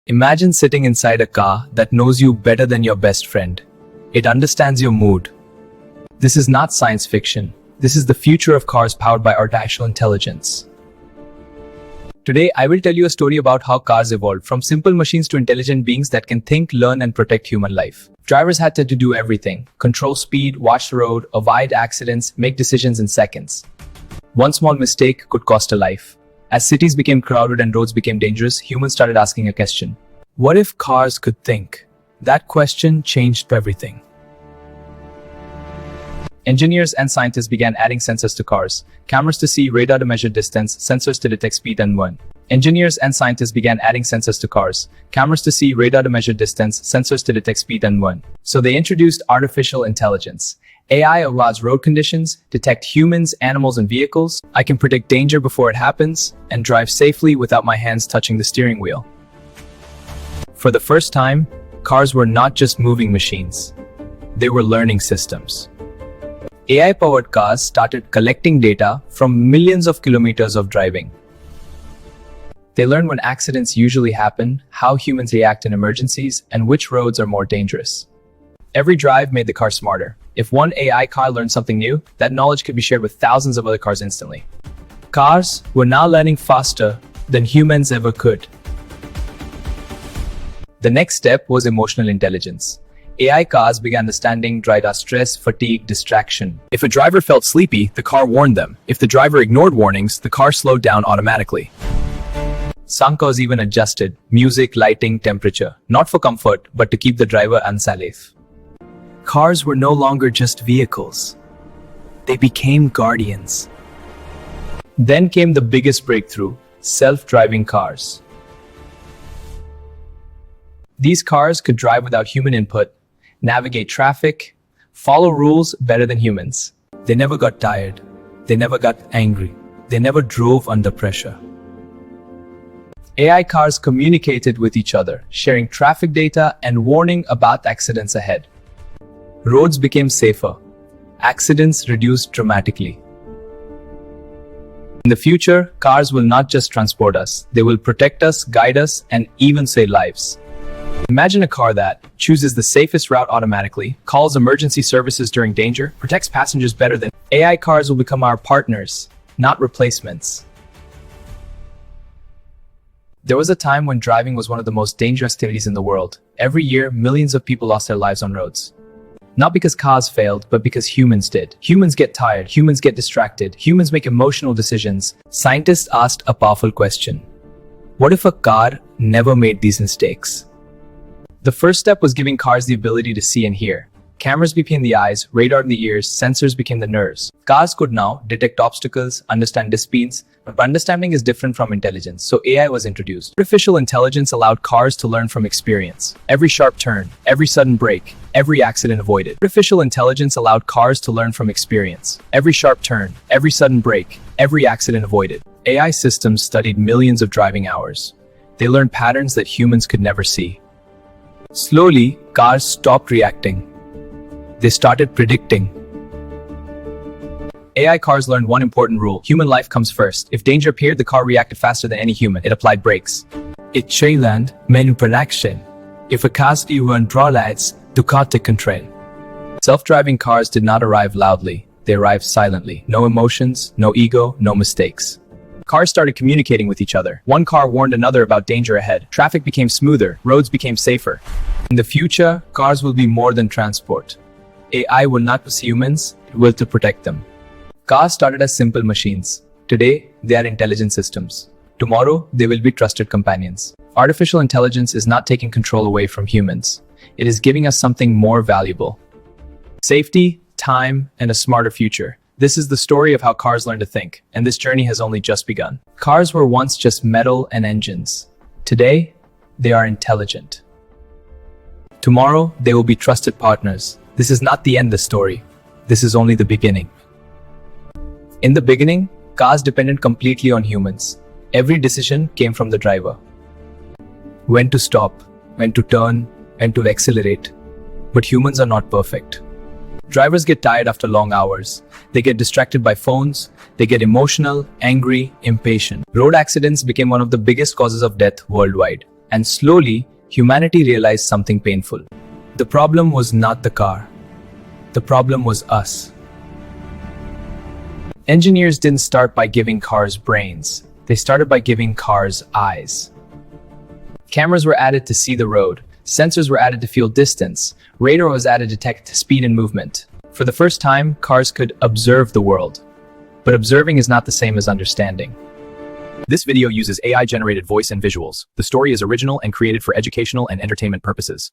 Imagine sitting inside a car that knows you better than your best friend. It understands your mood. This is not science fiction. This is the future of cars powered by artificial intelligence. Today, I will tell you a story about how cars evolved from simple machines to intelligent beings that can think, learn, and protect human life. Drivers had to do everything: control speed, watch the road, avoid accidents, make decisions in seconds. One small mistake could cost a life. As cities became crowded and roads became dangerous, humans started asking a question. What if cars could think? That question changed everything. Engineers and scientists began adding sensors to cars. Cameras to see, radar to measure distance, sensors to detect speed and wind. Engineers and scientists began adding sensors to cars. Cameras to see, radar to measure distance, sensors to detect speed and wind. So they introduced artificial intelligence. AI allows road conditions, detect humans, animals, and vehicles. I can predict danger before it happens and drive safely without my hands touching the steering wheel. For the first time, cars were not just moving machines. They were learning systems. AI-powered cars started collecting data from millions of kilometers of driving. They learn when accidents usually happen, how humans react in emergencies, and which roads are more dangerous. Every drive made the car smarter. If one AI car learned something new, that knowledge could be shared with thousands of other cars instantly. Cars were now learning faster than humans ever could. The next step was emotional intelligence. AI cars began understanding radar stress, fatigue, distraction. If a driver felt sleepy, the car warned them. If the driver ignored warnings, the car slowed down automatically. Some cars even adjusted music, lighting, temperature, not for comfort, but to keep the driver unsafe. Cars were no longer just vehicles. They became guardians. Then came the biggest breakthrough: self-driving cars. These cars could drive without human input, navigate traffic, follow rules better than humans. They never got tired. They never got angry. They never drove under pressure. AI cars communicated with each other, sharing traffic data and warning about accidents ahead. Roads became safer. Accidents reduced dramatically. In the future, cars will not just transport us. They will protect us, guide us, and even save lives. Imagine a car that chooses the safest route automatically, calls emergency services during danger, protects passengers better than AI cars will become our partners, not replacements. There was a time when driving was one of the most dangerous activities in the world. Every year, millions of people lost their lives on roads. Not because cars failed, but because humans did. Humans get tired, humans get distracted, humans make emotional decisions. Scientists asked a powerful question. What if a car never made these mistakes? The first step was giving cars the ability to see and hear. Cameras became the eyes, radar in the ears, sensors became the nerves. Cars could now detect obstacles, understand speeds, but understanding is different from intelligence, so AI was introduced. Artificial intelligence allowed cars to learn from experience. Every sharp turn, every sudden brake, every accident avoided. Artificial intelligence allowed cars to learn from experience. Every sharp turn, every sudden brake, every accident avoided. AI systems studied millions of driving hours. They learned patterns that humans could never see. Slowly, cars stopped reacting. They started predicting. AI cars learned one important rule: human life comes first. If danger appeared, the car reacted faster than any human. It applied brakes. It challenged manipulation. If a car even draw lights, the car took control. Self-driving cars did not arrive loudly. They arrived silently. No emotions, no ego, no mistakes. Cars started communicating with each other. One car warned another about danger ahead. Traffic became smoother. Roads became safer. In the future, cars will be more than transport. AI will not pursue humans, it will to protect them. Cars started as simple machines. Today, they are intelligent systems. Tomorrow, they will be trusted companions. Artificial intelligence is not taking control away from humans. It is giving us something more valuable: safety, time, and a smarter future. This is the story of how cars learn to think, and this journey has only just begun. Cars were once just metal and engines. Today, they are intelligent. Tomorrow, they will be trusted partners. This is not the end of the story. This is only the beginning. In the beginning, cars depended completely on humans. Every decision came from the driver. When to stop, when to turn, and to accelerate. But humans are not perfect. Drivers get tired after long hours. They get distracted by phones. They get emotional, angry, impatient. Road accidents became one of the biggest causes of death worldwide. And slowly, humanity realized something painful. The problem was not the car. The problem was us. Engineers didn't start by giving cars brains. They started by giving cars eyes. Cameras were added to see the road. Sensors were added to feel distance. Radar was added to detect speed and movement. For the first time, cars could observe the world. But observing is not the same as understanding. This video uses AI-generated voice and visuals. The story is original and created for educational and entertainment purposes.